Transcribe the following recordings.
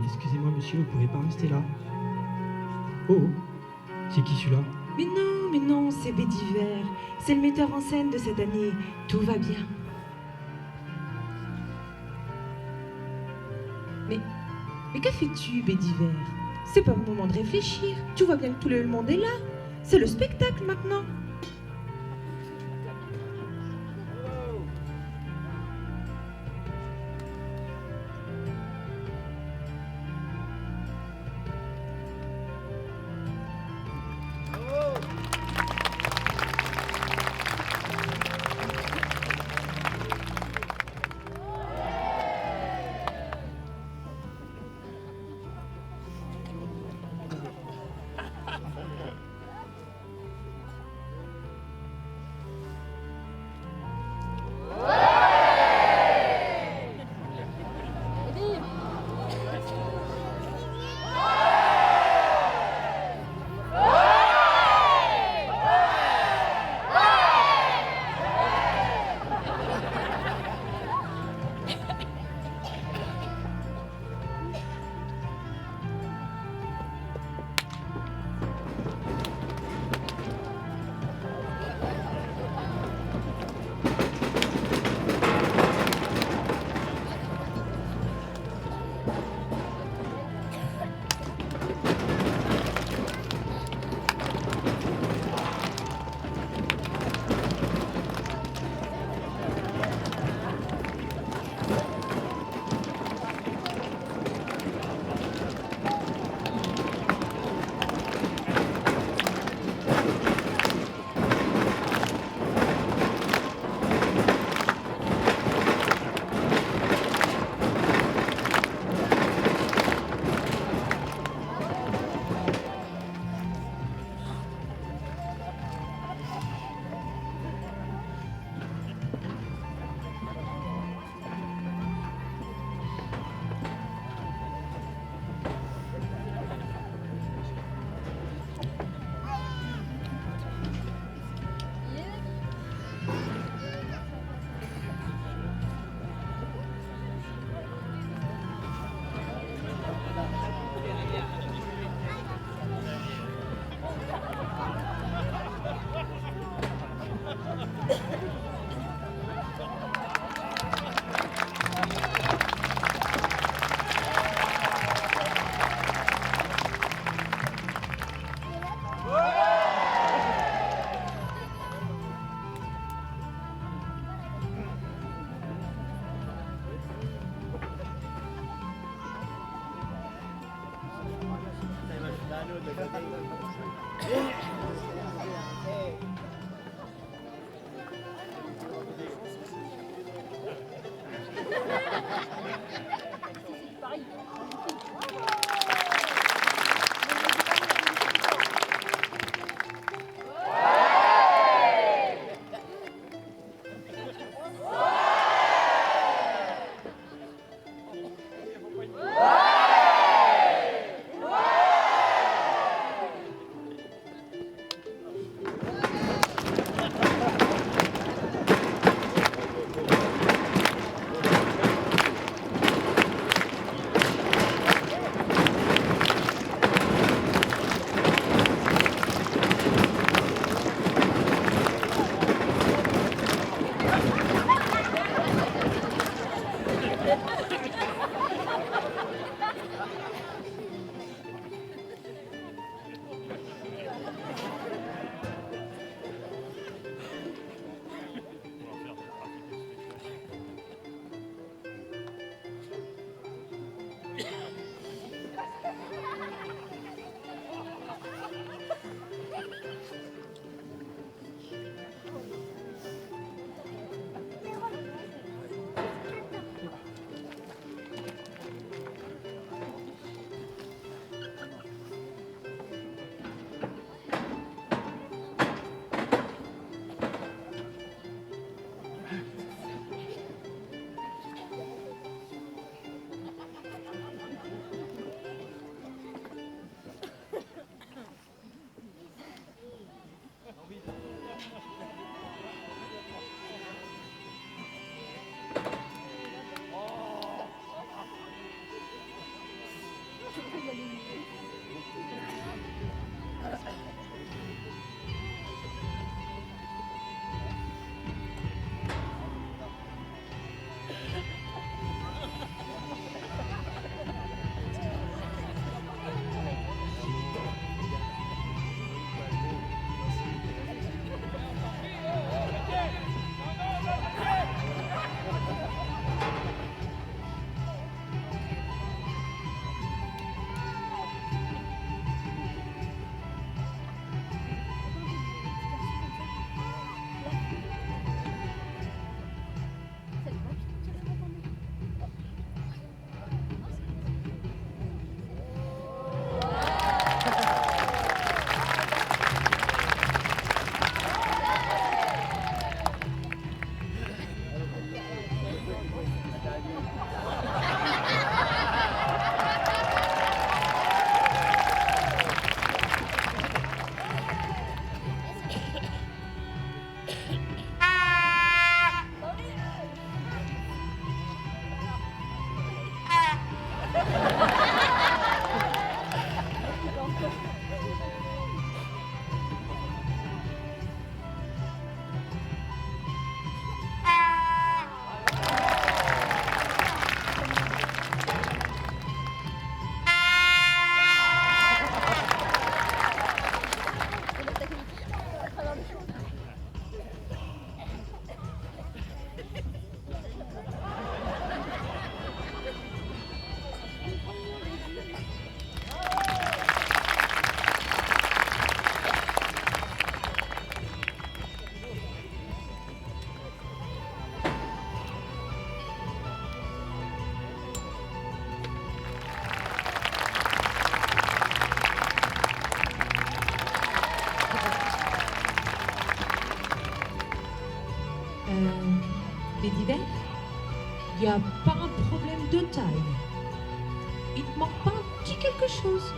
Excusez-moi monsieur, vous pourriez pas rester là? Oh, c'est qui celui-là? Mais non, c'est Bédiver. C'est le metteur en scène de cette année. Tout va bien. Mais que fais-tu, Bédiver? C'est pas le moment de réfléchir. Tu vois bien que tout le monde est là. C'est le spectacle maintenant. faits divers, il n'y a pas un problème de taille. Il ne manque pas un petit quelque chose.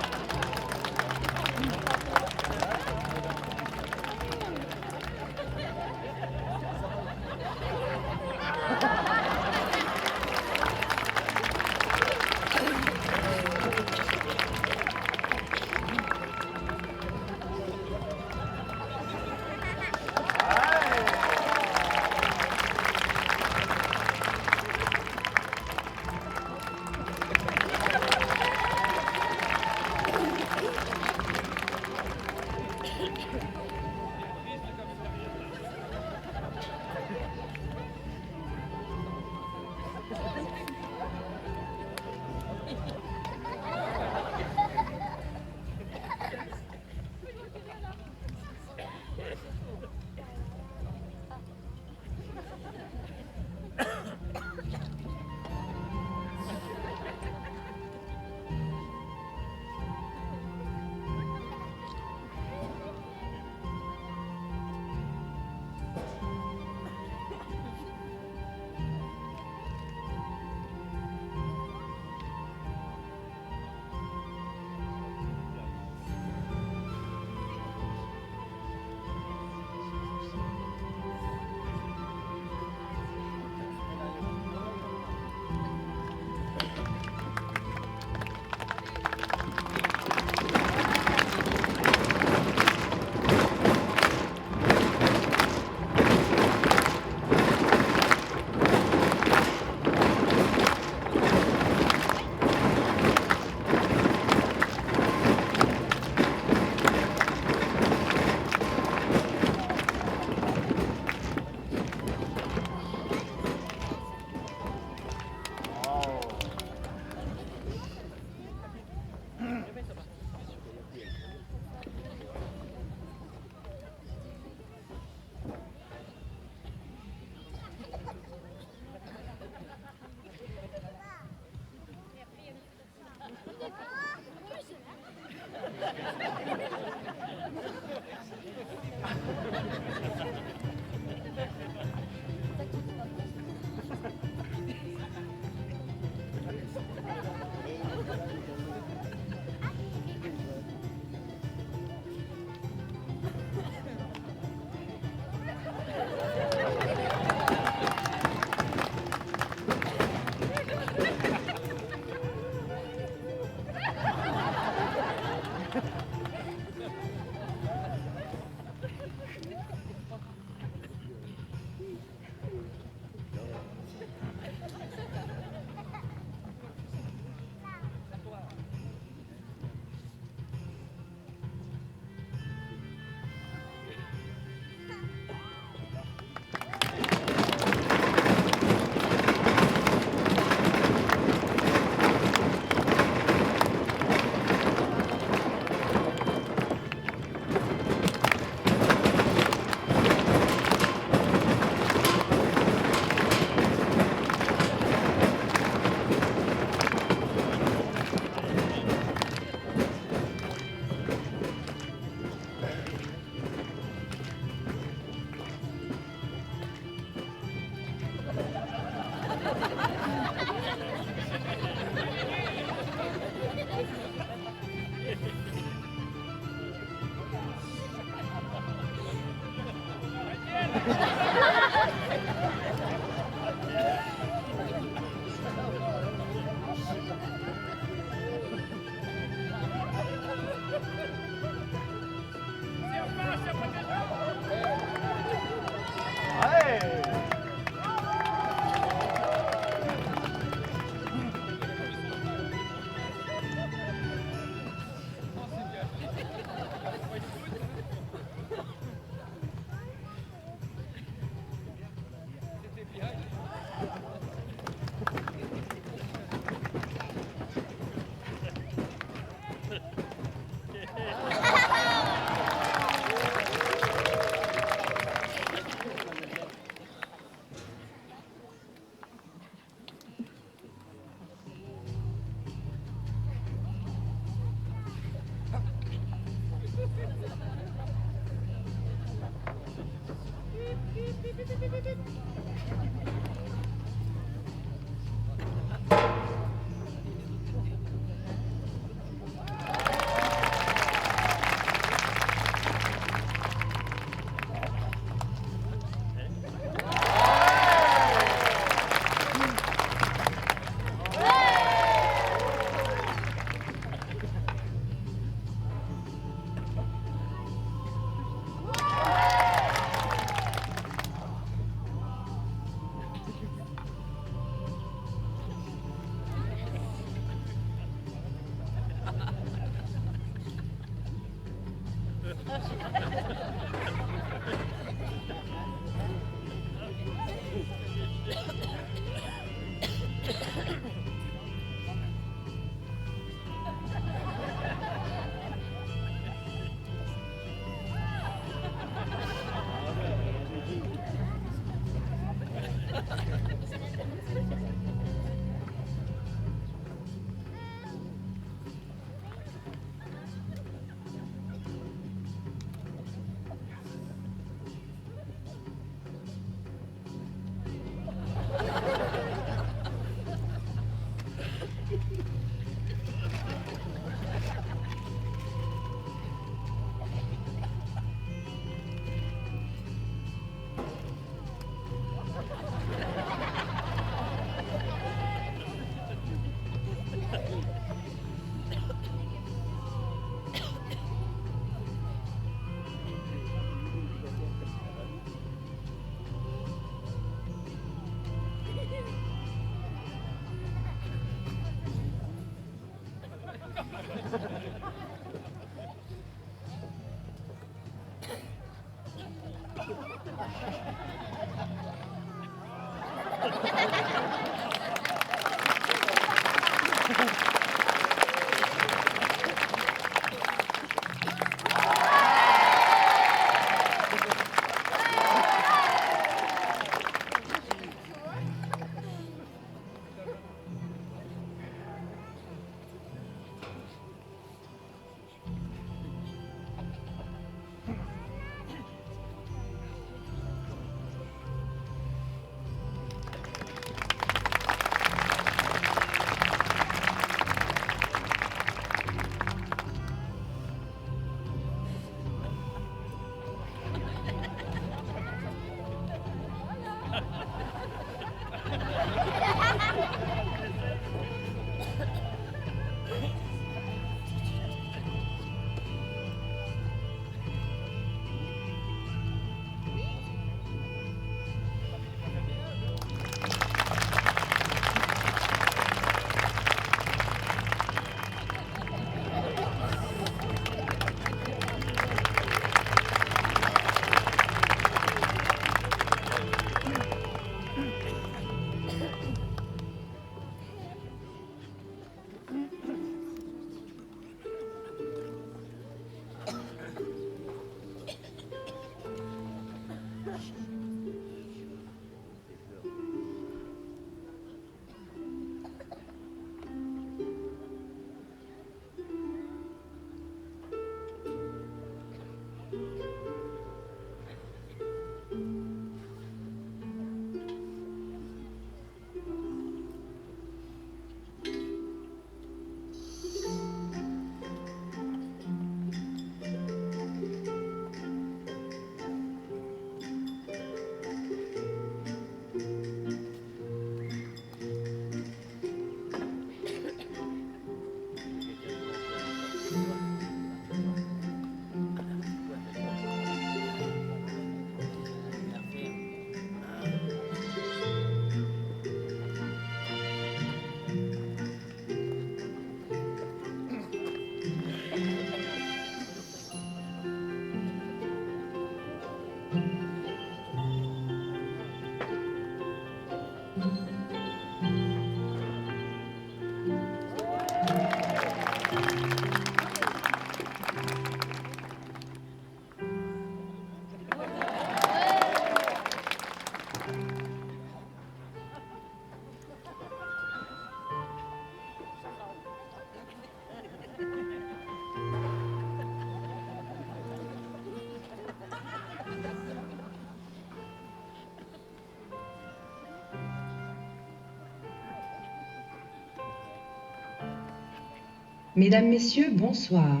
Mesdames, Messieurs, bonsoir.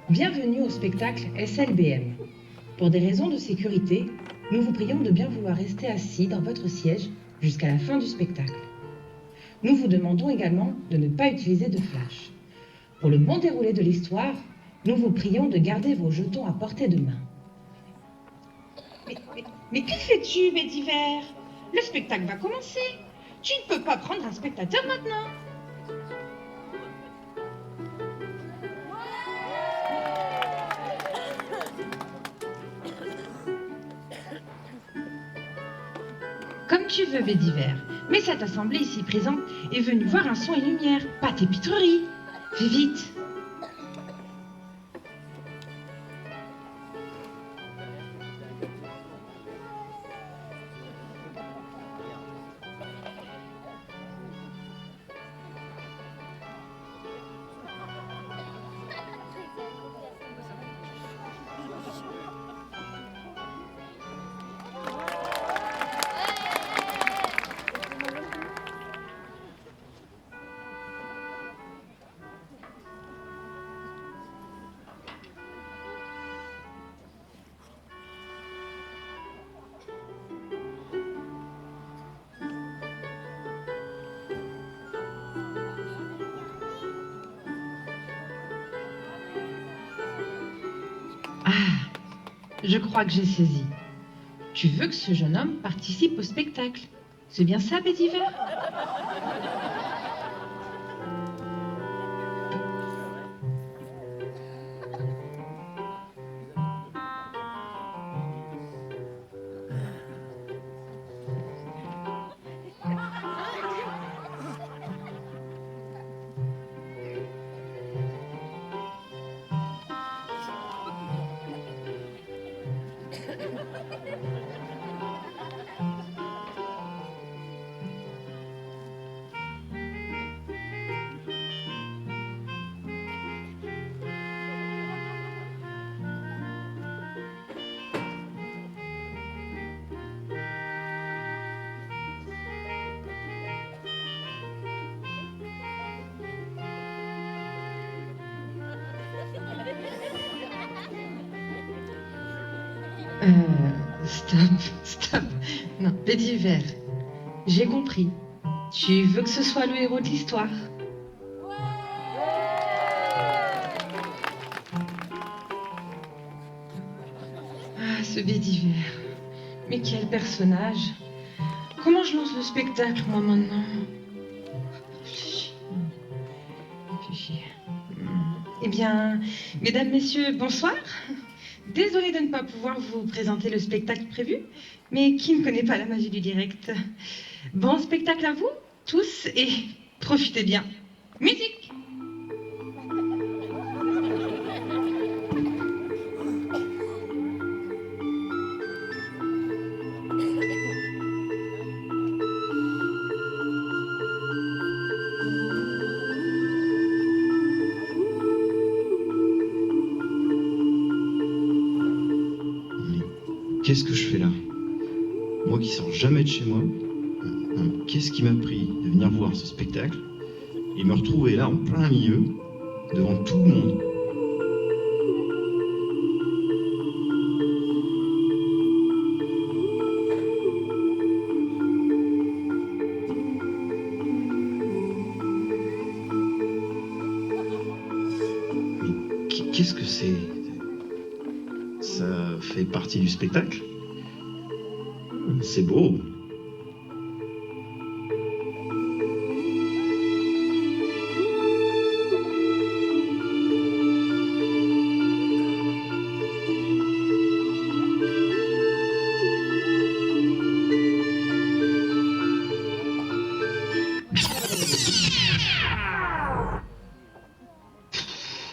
Bienvenue au spectacle SLBM. Pour des raisons de sécurité, nous vous prions de bien vouloir rester assis dans votre siège jusqu'à la fin du spectacle. Nous vous demandons également de ne pas utiliser de flash. Pour le bon déroulé de l'histoire, nous vous prions de garder vos jetons à portée de main. Mais que fais-tu, Bédiver? Le spectacle va commencer. Tu ne peux pas prendre un spectateur maintenant. Comme tu veux, Bédiver. Mais cette assemblée ici présente est venue voir un son et lumière, pas tes pitreries. Fais vite. Ah, je crois que j'ai saisi. Tu veux que ce jeune homme participe au spectacle. C'est bien ça, Bédiver? Stop. Non, Bédiver, j'ai compris. Tu veux que ce soit le héros de l'histoire. Ah, ce Bédiver. Mais quel personnage. Comment je lance le spectacle, moi, maintenant? Réfléchis. Eh bien, mesdames, messieurs, bonsoir. Désolée de ne pas pouvoir vous présenter le spectacle prévu, mais qui ne connaît pas la magie du direct? Bon spectacle à vous, tous, et profitez bien. Musique! Qu'est-ce que je fais là? Moi qui sors jamais de chez moi, qu'est-ce qui m'a pris de venir voir ce spectacle et me retrouver là en plein milieu, devant tout le monde? Mais qu'est-ce que c'est? Ça fait partie du spectacle? C'est beau.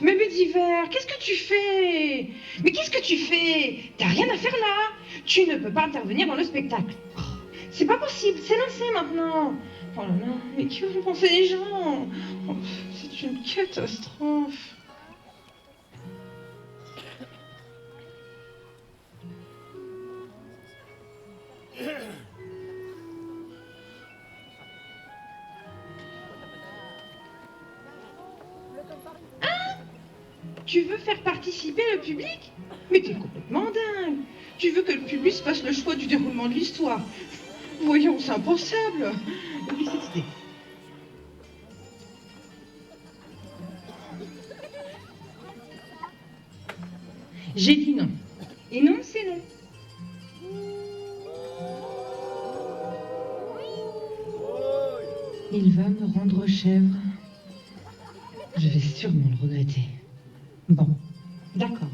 Mais Bédiver, qu'est-ce que tu fais? Mais qu'est-ce que tu fais? T'as rien à faire là. Tu ne peux pas intervenir dans le spectacle. C'est pas possible, c'est lancé maintenant. Oh là là, mais que vont penser les gens? Oh, c'est une catastrophe. Tu veux faire participer le public? Mais t'es complètement dingue. Tu veux que le public fasse le choix du déroulement de l'histoire? Voyons, c'est impensable. Oublie cette idée. J'ai dit non. Et non, c'est non. Il va me rendre chèvre. Je vais sûrement le regretter. Bon, d'accord.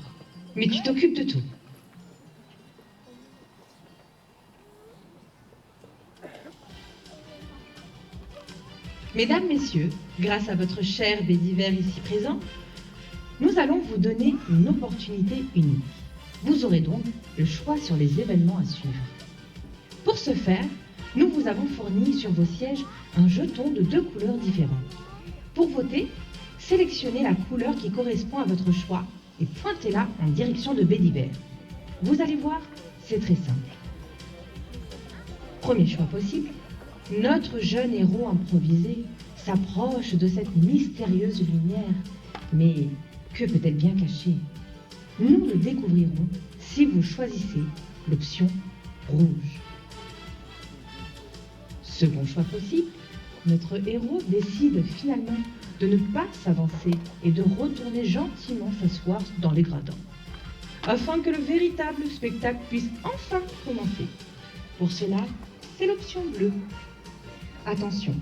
Mais tu t'occupes de tout. Mesdames, Messieurs, grâce à votre cher Bédiver ici présent, nous allons vous donner une opportunité unique. Vous aurez donc le choix sur les événements à suivre. Pour ce faire, nous vous avons fourni sur vos sièges un jeton de 2 couleurs différentes. Pour voter, sélectionnez la couleur qui correspond à votre choix et pointez-la en direction de Bédiver. Vous allez voir, c'est très simple. Premier choix possible, notre jeune héros improvisé s'approche de cette mystérieuse lumière. Mais que peut-elle bien cacher? Nous le découvrirons si vous choisissez l'option rouge. Second choix possible, notre héros décide finalement de ne pas s'avancer et de retourner gentiment s'asseoir dans les gradins, afin que le véritable spectacle puisse enfin commencer. Pour cela, c'est l'option bleue. Attention,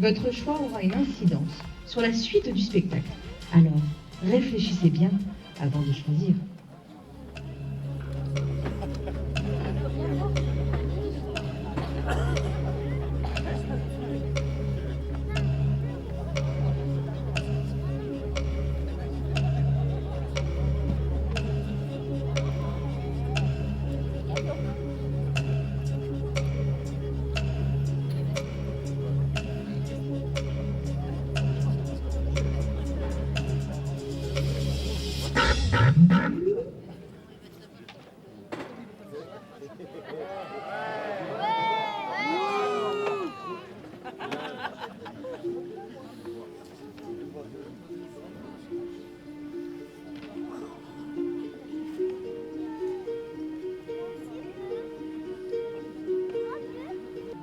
votre choix aura une incidence sur la suite du spectacle. Alors, réfléchissez bien avant de choisir.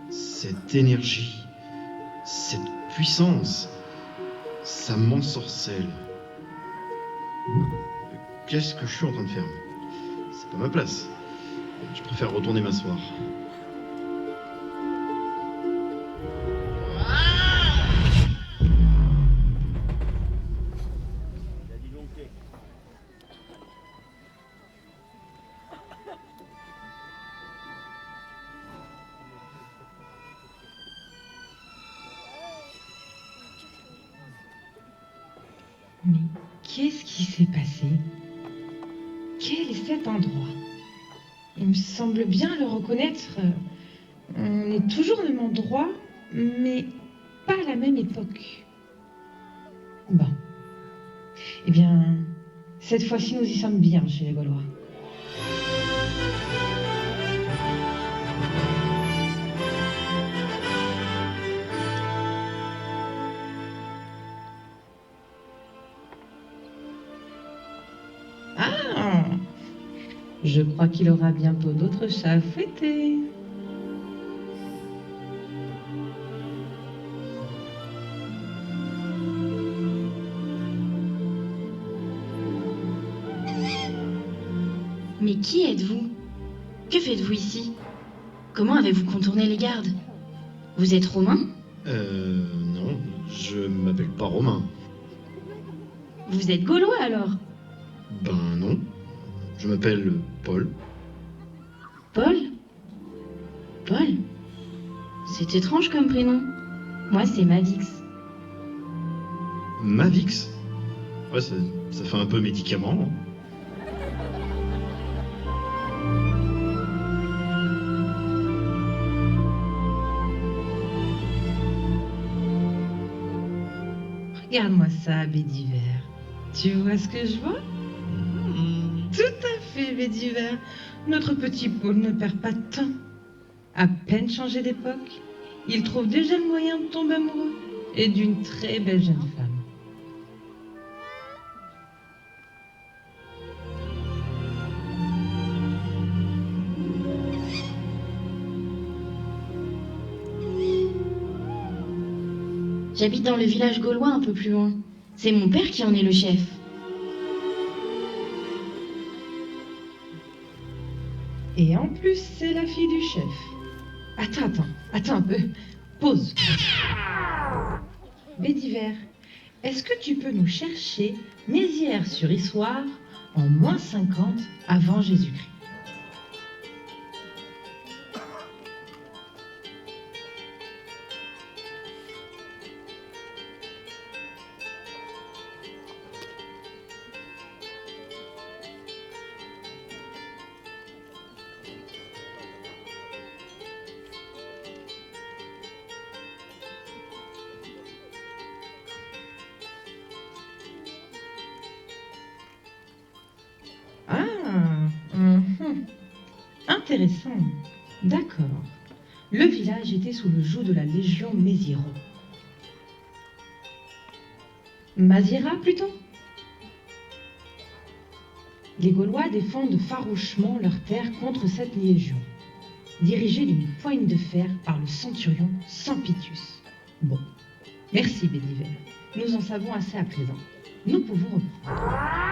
Cette énergie, cette puissance, ça m'ensorcelle. Qu'est-ce que je suis en train de faire? C'est pas ma place. Je préfère retourner m'asseoir. Mais qu'est-ce qui s'est passé? Quel est cet endroit? Il me semble bien le reconnaître. On est toujours au même endroit, mais pas à la même époque. Bon. Eh bien, cette fois-ci, nous y sommes bien chez les Gaulois. Ah! Je crois qu'il aura bientôt d'autres chats à fouetter. Mais qui êtes-vous? Que faites-vous ici? Comment avez-vous contourné les gardes? Vous êtes romain? Non, je m'appelle pas Romain. Vous êtes gaulois alors? Ben non, je m'appelle Paul. Paul? Paul? C'est étrange comme prénom. Moi, c'est Mavix. Mavix? Ouais, ça fait un peu médicament. Regarde-moi ça, Bédiver. Tu vois ce que je vois? Tout à fait, Bédiver. Notre petit Paul ne perd pas de temps. À peine changé d'époque, il trouve déjà le moyen de tomber amoureux et d'une très belle jeune femme. J'habite dans le village gaulois un peu plus loin. C'est mon père qui en est le chef. Et en plus, c'est la fille du chef. Attends un peu. Pause. Bédiver, est-ce que tu peux nous chercher Mézières-sur-Issoire en -50 avant Jésus-Christ? Intéressant. D'accord. Le village était sous le joug de la légion Méziéro. Maziera plutôt. Les Gaulois défendent farouchement leur terre contre cette légion, dirigée d'une poigne de fer par le centurion Sampitius. Bon, merci Bédiver. Nous en savons assez à présent. Nous pouvons reprendre.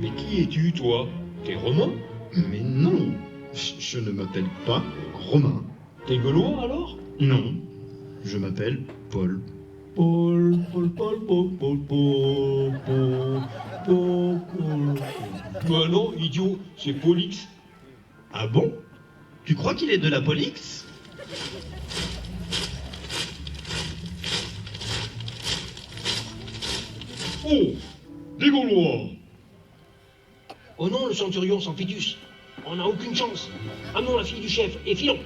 Mais qui es-tu, toi? T'es romain? Mais non, je ne m'appelle pas Romain. T'es gaulois, alors? Non, je m'appelle Paul. Paul. Bah non, idiot, c'est Paulix. Ah bon? Tu crois qu'il est de la Polix? Oh, des Gaulois! Oh non, le centurion Sampitius, on n'a aucune chance. Amenons la fille du chef et filons.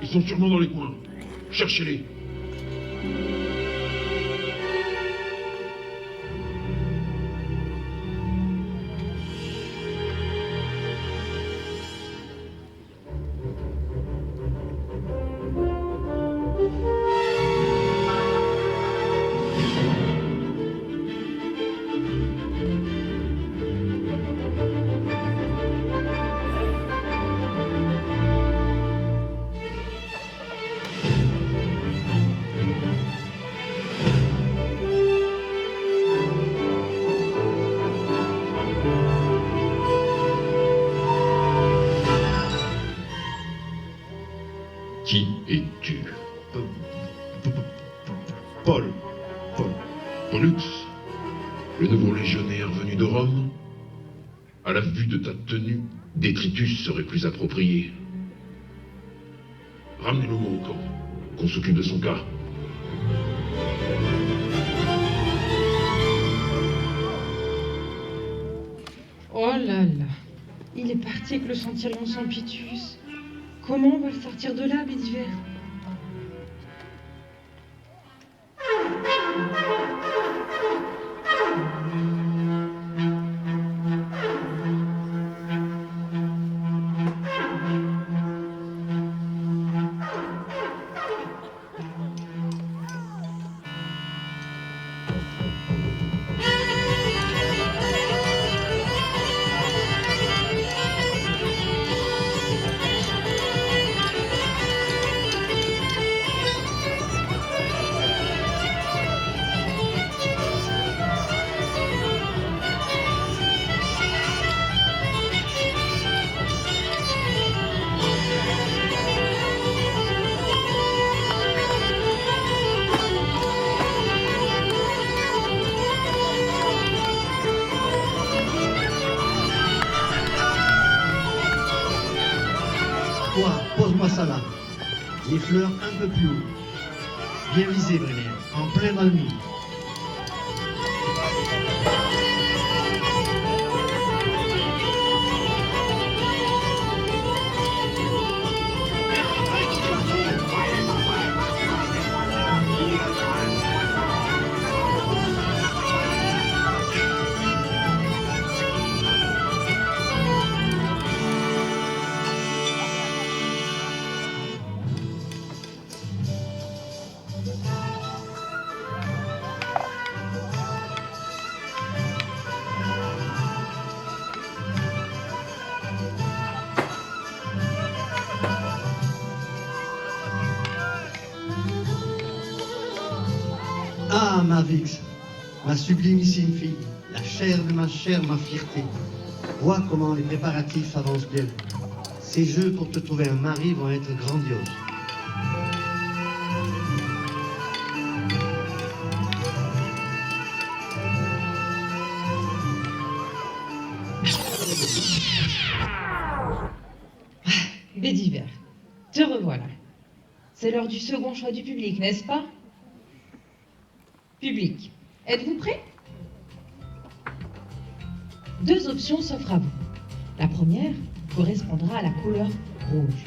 Ils sont sûrement dans les coins. Cherchez-les. Qui es-tu? Paul. Pollux, le nouveau légionnaire venu de Rome? À la vue de ta tenue, Détritus serait plus approprié. Ramenez-le au camp, qu'on s'occupe de son cas. Oh là là, il est parti avec le centurion Sampitius. Comment on va le sortir de là, Bédiver? Toi, pose-moi ça là. Les fleurs un peu plus haut. Bien visé, Brenner, en plein dans le mille. Ah, ma Vix, ma sublimissime fille, la chair de ma chair, ma fierté. Vois comment les préparatifs avancent bien. Ces jeux pour te trouver un mari vont être grandioses. Des divers. Te revoilà. C'est l'heure du second choix du public, n'est-ce pas? Public, êtes-vous prêts? Deux options s'offrent à vous. La première correspondra à la couleur rouge.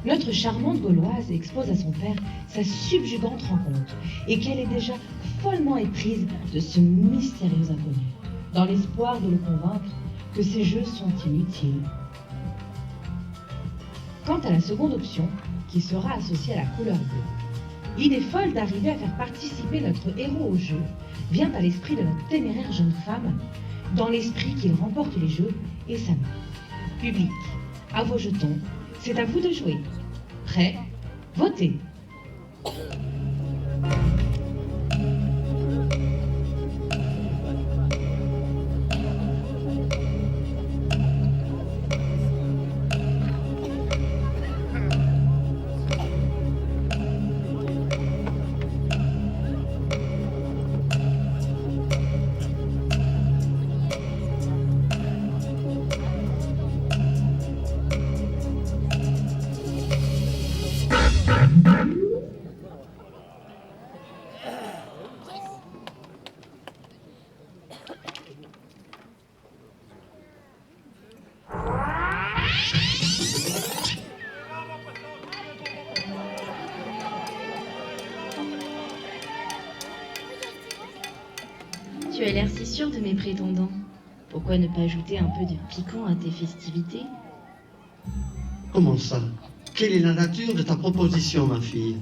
Notre charmante Gauloise expose à son père sa subjugante rencontre et qu'elle est déjà follement éprise de ce mystérieux inconnu, dans l'espoir de le convaincre que ces jeux sont inutiles. Quant à la seconde option, qui sera associée à la couleur bleue, l'idée folle d'arriver à faire participer notre héros au jeu vient à l'esprit de notre téméraire jeune femme, dans l'esprit qu'il remporte les jeux et sa main. Public, à vos jetons, c'est à vous de jouer. Prêt? Votez. Tu as l'air si sûr de mes prétendants. Pourquoi ne pas ajouter un peu de piquant à tes festivités? Comment ça? Quelle est la nature de ta proposition, ma fille?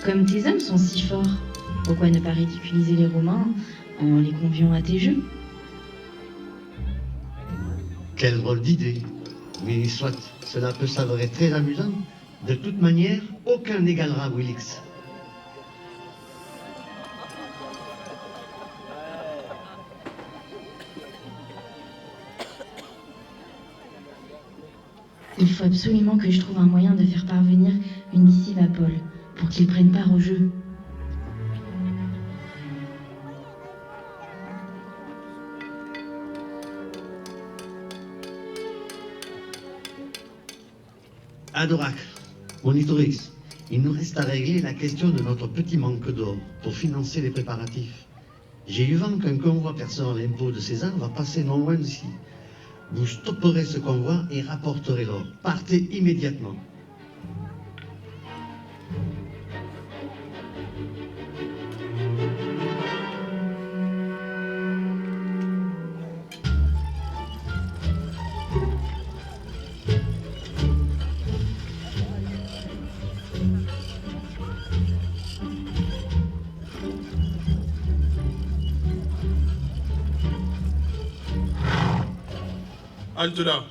Comme tes hommes sont si forts, pourquoi ne pas ridiculiser les Romains en les conviant à tes jeux? Quelle drôle d'idée. Mais soit, cela peut s'avérer très amusant. De toute manière, aucun n'égalera Willix. Il faut absolument que je trouve un moyen de faire parvenir une missive à Paul, pour qu'il prenne part au jeu. Adorac, Monitorix, il nous reste à régler la question de notre petit manque d'or pour financer les préparatifs. J'ai eu vent qu'un convoi percevant l'impôt de César va passer non loin d'ici. Vous stopperez ce convoi et rapporterez l'or. Partez immédiatement. Halte là,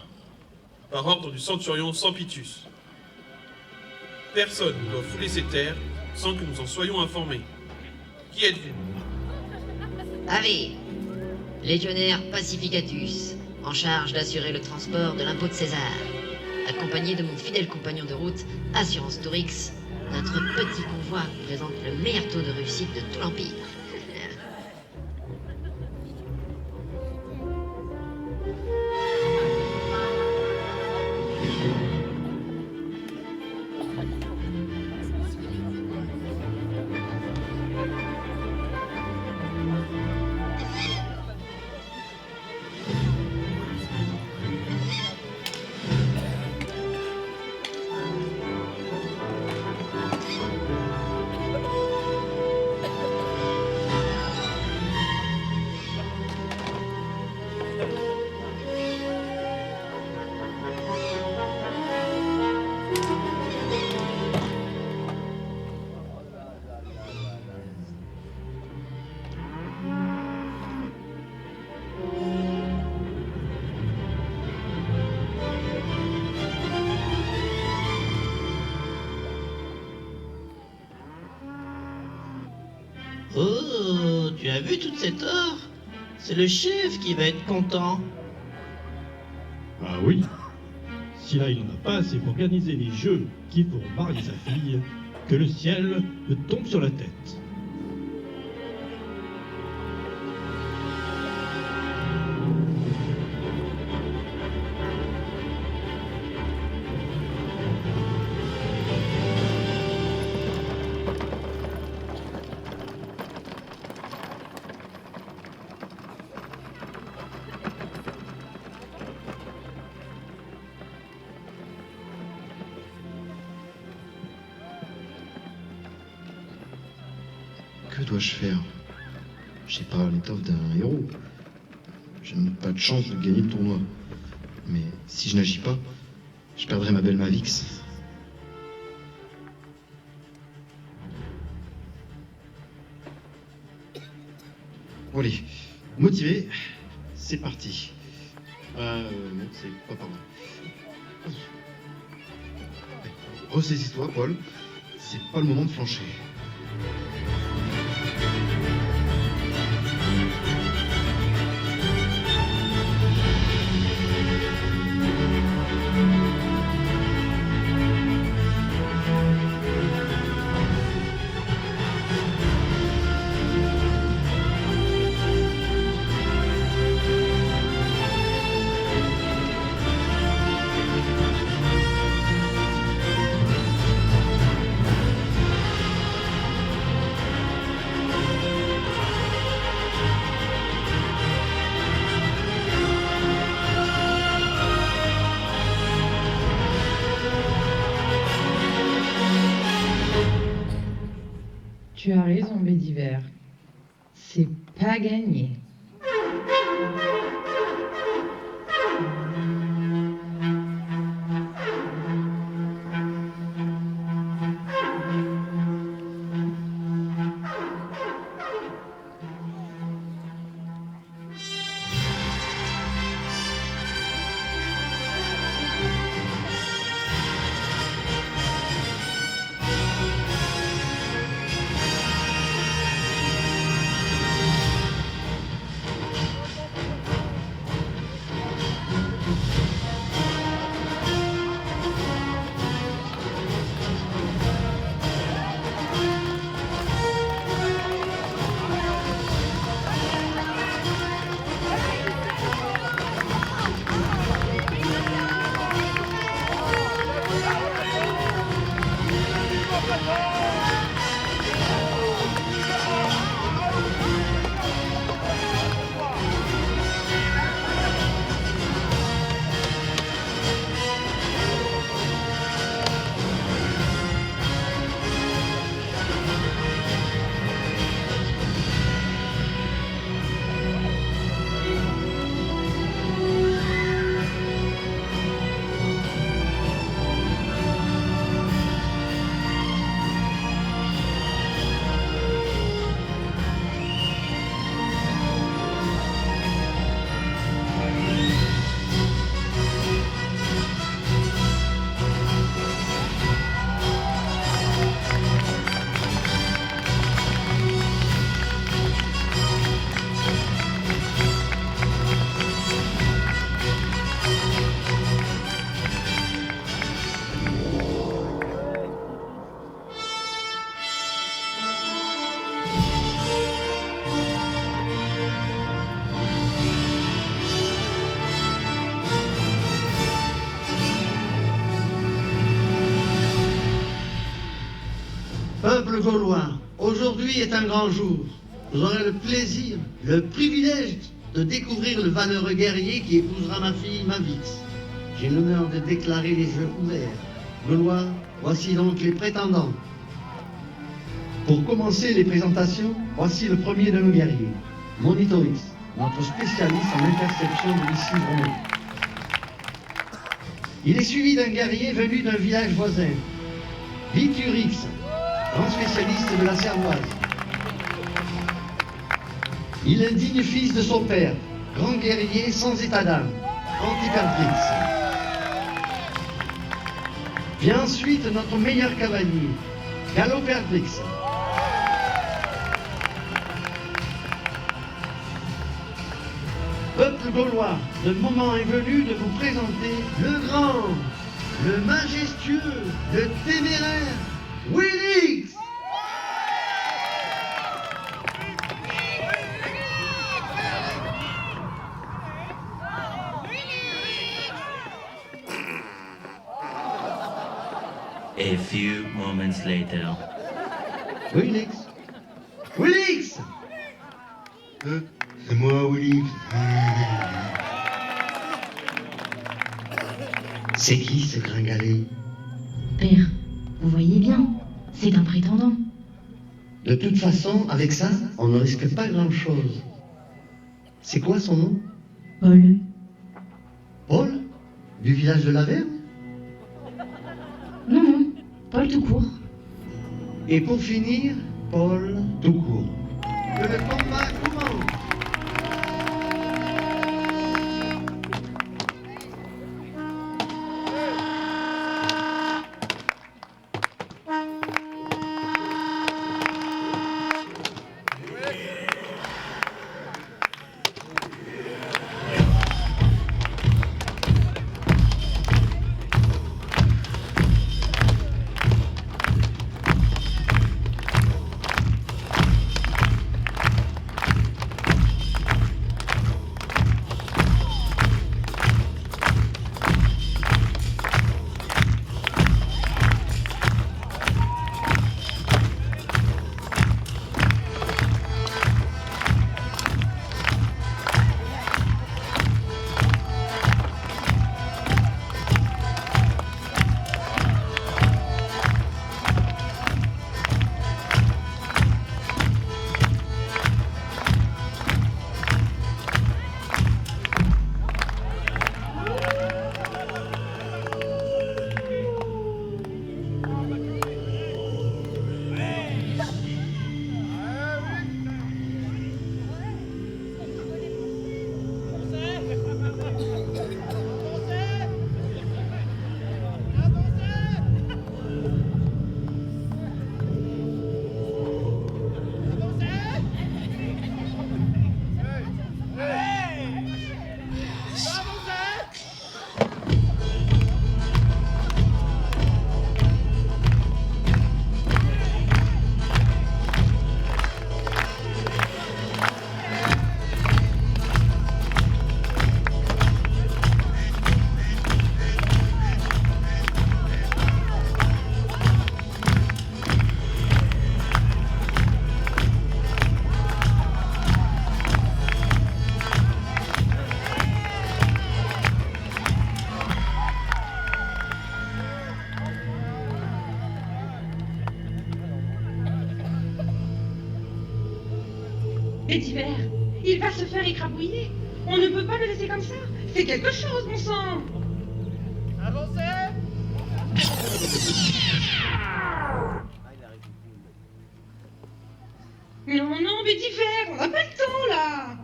par ordre du centurion Sampitus. Personne ne doit fouler ces terres sans que nous en soyons informés. Qui êtes-vous? Ave, légionnaire Pacificatus, en charge d'assurer le transport de l'impôt de César, accompagné de mon fidèle compagnon de route, Assurance Tourix. Notre petit convoi présente le meilleur taux de réussite de tout l'Empire. Oh, tu as vu toute cette or? C'est le chef qui va être content. Ah oui. Si là il n'en a pas assez pour organiser les jeux qui feront marier sa fille, que le ciel me tombe sur la tête. Que dois-je faire? J'ai pas l'étoffe d'un héros. Je n'ai pas de chance de gagner le tournoi. Mais si je n'agis pas, je perdrai ma belle Mavix. Bon allez, motivé, c'est parti. Non, c'est pas par là. Ressaisis-toi, Paul. C'est pas le moment de flancher. Tu as raison, Bédiver. C'est pas gagné. Peuple gaulois, aujourd'hui est un grand jour. Vous aurez le plaisir, le privilège de découvrir le valeureux guerrier qui épousera ma fille Mavix. J'ai l'honneur de déclarer les jeux ouverts. Gaulois, voici donc les prétendants. Pour commencer les présentations, voici le premier de nos guerriers, Monitorix, notre spécialiste en interception de missiles romains. Il est suivi d'un guerrier venu d'un village voisin, Vicurix, grand spécialiste de la cervoise. Il est digne fils de son père, grand guerrier sans état d'âme, Antiperdrix. Vient ensuite notre meilleur cavalier, Galoperdrix. peuple gaulois, le moment est venu de vous présenter le grand, le majestueux, le téméraire, Willix. A few moments later. Willix. Willix. C'est moi, Willix. C'est qui ce gringalet? Père, vous voyez bien, c'est un prétendant. De toute façon, avec ça, on ne risque pas grand-chose. C'est quoi son nom? Paul. Paul? Du village de la Verne? Non, non, Paul tout court. Et pour finir, Paul tout court. Que le combat commence. Bédiver, il va se faire écrabouiller. On ne peut pas le laisser comme ça. C'est quelque chose, mon sang. Avancez! Non, non, Bédiver, on n'a pas le temps, là.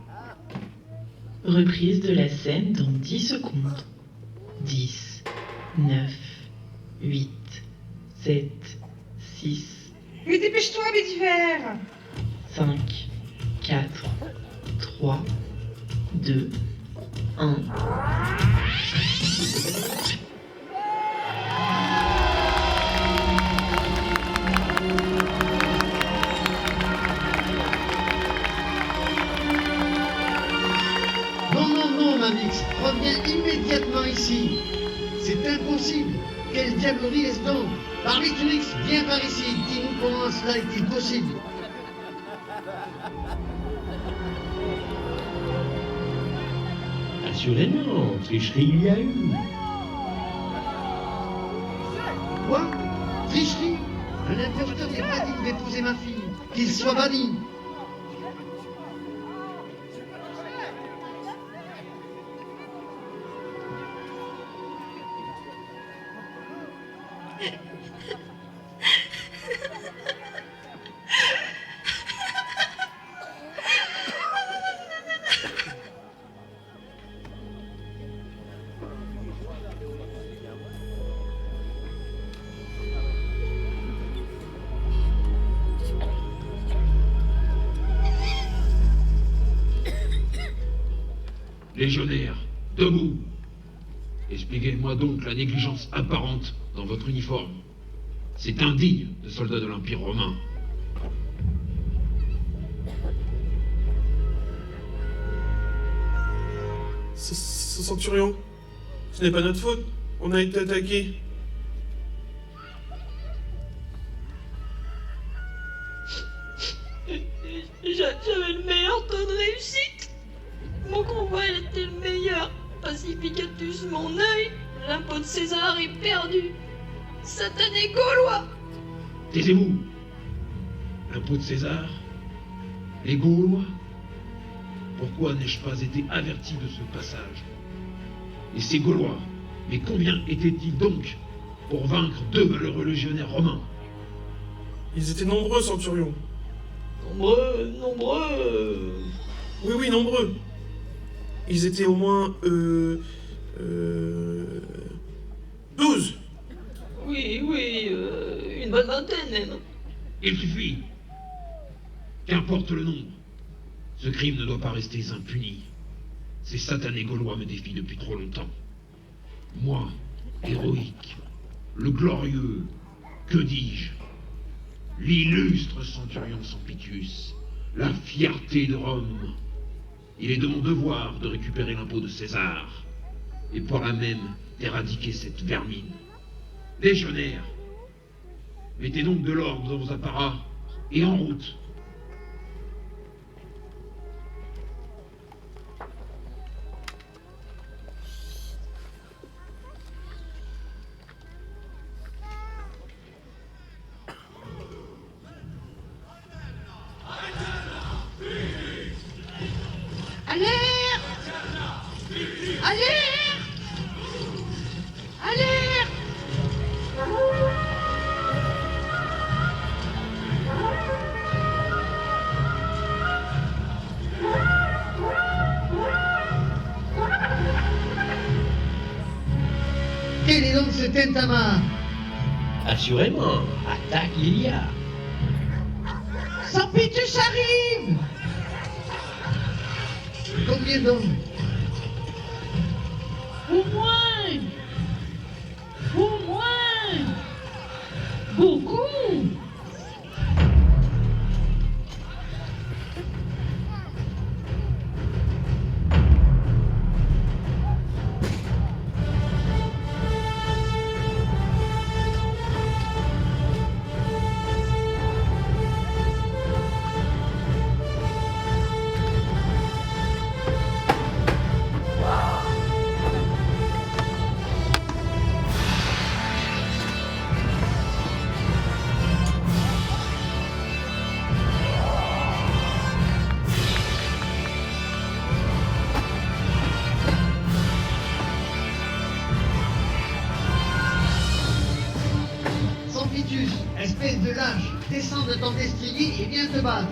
Reprise de la scène dans 10 secondes. 10, 9, 8, 7, 6... Mais dépêche-toi, Bédiver. 5, 4, 3, 2, 1... Mamix, reviens immédiatement ici. C'est impossible. Quelle diablerie est-ce donc? Barbiturix, viens par ici. Dis-nous comment cela est-il possible? Assurément, tricherie il y a eu. Quoi? Tricherie? Un imposteur n'est pas digne d'épouser ma fille. Qu'il soit banni. Légionnaires, debout. Expliquez-moi donc la négligence apparente dans votre uniforme. C'est indigne de soldats de l'Empire romain. Centurion, ce n'est pas notre faute. On a été attaqué. J'avais le meilleur taux de réussite. Mon convoi il était le meilleur. Pacificatus, mon œil. L'impôt de César est perdu. Satané gaulois. Taisez-vous. L'impôt de César? Les Gaulois? Pourquoi n'ai-je pas été averti de ce passage? Et ces Gaulois, mais combien étaient-ils donc pour vaincre 2 malheureux légionnaires romains? Ils étaient nombreux, Centurion. Nombreux. Oui, nombreux. Ils étaient au moins 12. Oui, une bonne vingtaine même. Il suffit. Qu'importe le nombre. Ce crime ne doit pas rester impuni. Ces satanés Gaulois me défient depuis trop longtemps. Moi, héroïque, le glorieux, que dis-je? L'illustre centurion Sampitius, la fierté de Rome. Il est de mon devoir de récupérer l'impôt de César, et pour la même d'éradiquer cette vermine. Légionnaires, mettez donc de l'ordre dans vos apparats, et en route. Quel est donc ce tintamarre? Assurément, attaque il y a. Sampitius arrive! Combien d'hommes? Au moins beaucoup. Sampitius, espèce de lâche, descends de ton destrier et viens te battre.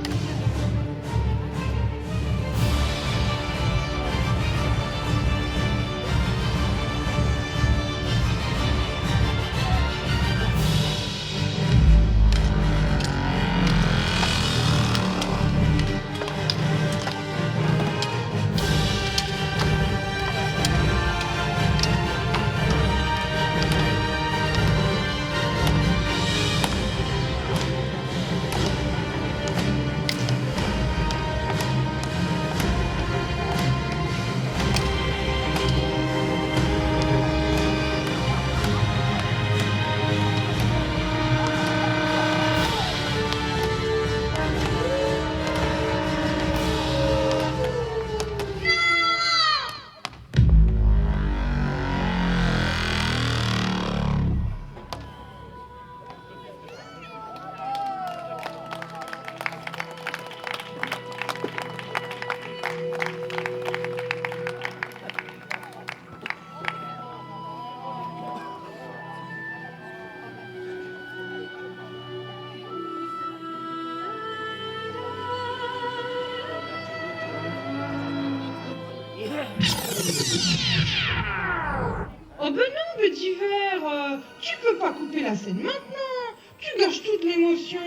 Oh ben non, petit verre, tu peux pas couper la scène maintenant. Tu gâches toute l'émotion.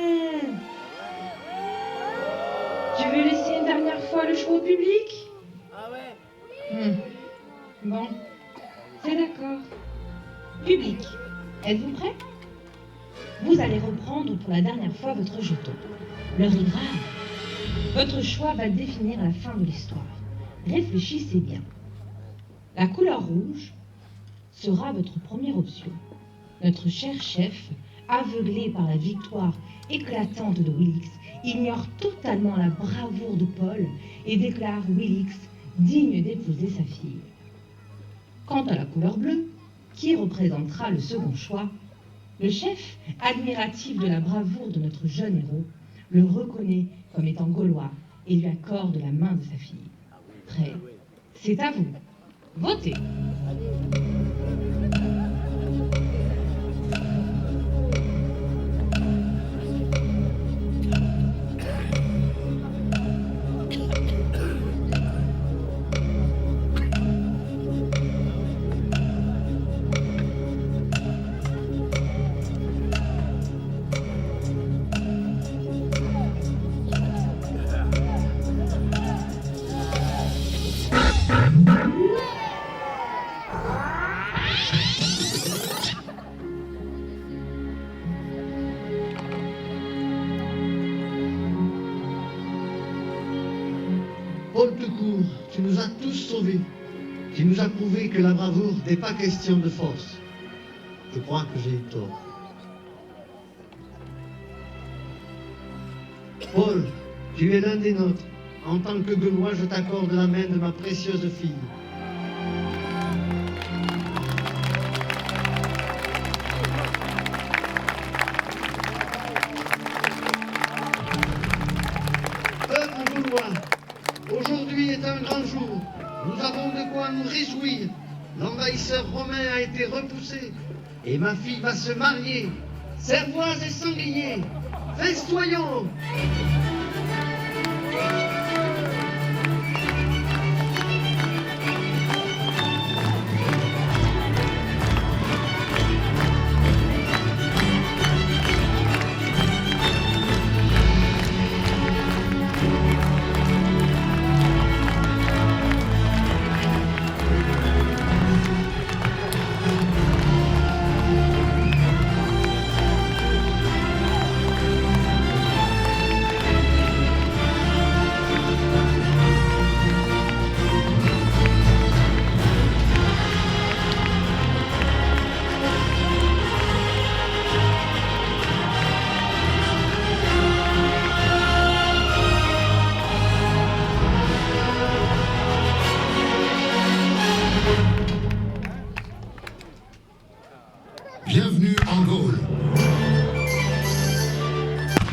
Tu veux laisser une dernière fois le choix au public? Bon, c'est d'accord. Public, êtes-vous prêts? Vous allez reprendre pour la dernière fois votre jeton. L'heure est grave. Votre choix va définir la fin de l'histoire. Réfléchissez bien. La couleur rouge sera votre première option. Notre cher chef, aveuglé par la victoire éclatante de Willix, ignore totalement la bravoure de Paul et déclare Willix digne d'épouser sa fille. Quant à la couleur bleue, qui représentera le second choix, le chef, admiratif de la bravoure de notre jeune héros, le reconnaît comme étant gaulois et lui accorde la main de sa fille. Prêt? C'est à vous. Votez. Paul Tecourt, tu nous as tous sauvés. Tu nous as prouvé que la bravoure n'est pas question de force. Je crois que j'ai eu tort. Paul, tu es l'un des nôtres. En tant que Gaulois, je t'accorde la main de ma précieuse fille. Peuple gaulois, aujourd'hui est un grand jour. Nous avons de quoi nous réjouir. L'envahisseur romain a été repoussé et ma fille va se marier. Servois et sangliers, festoyons! Bienvenue en Gaule.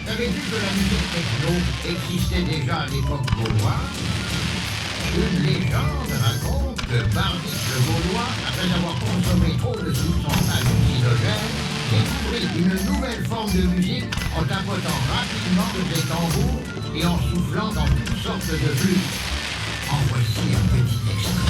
Savez-vous que la musique techno existait déjà à l'époque gauloise? Une légende raconte que Barbix le Gaulois, après avoir consommé trop de substances hallucinogènes, découvrit une nouvelle forme de musique en tapotant rapidement des tambours et en soufflant dans toutes sortes de flûtes. En voici un petit extrait.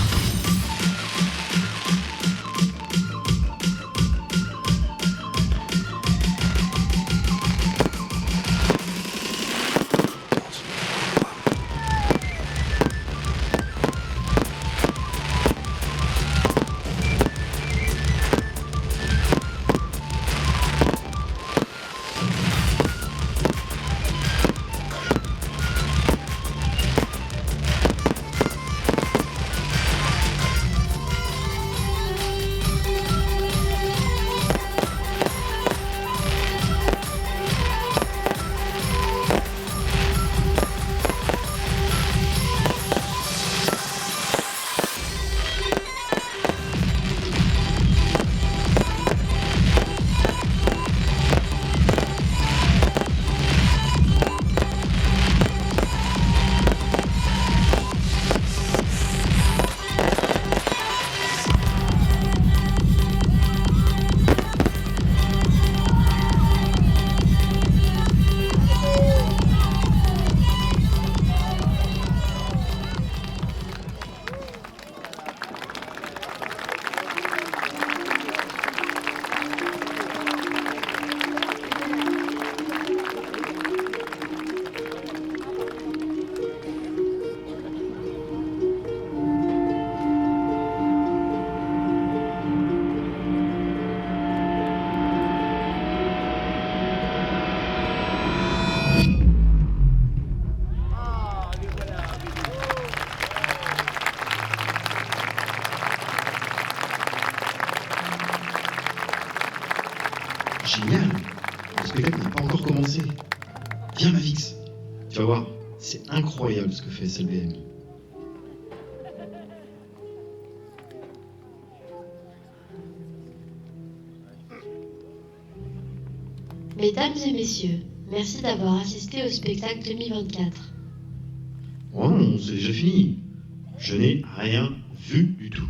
n'a pas encore commencé. Viens, Mavix. Tu vas voir, c'est incroyable ce que fait SLBM. Mesdames et messieurs, merci d'avoir assisté au spectacle 2024. Oh non, c'est déjà fini. Je n'ai rien vu du tout.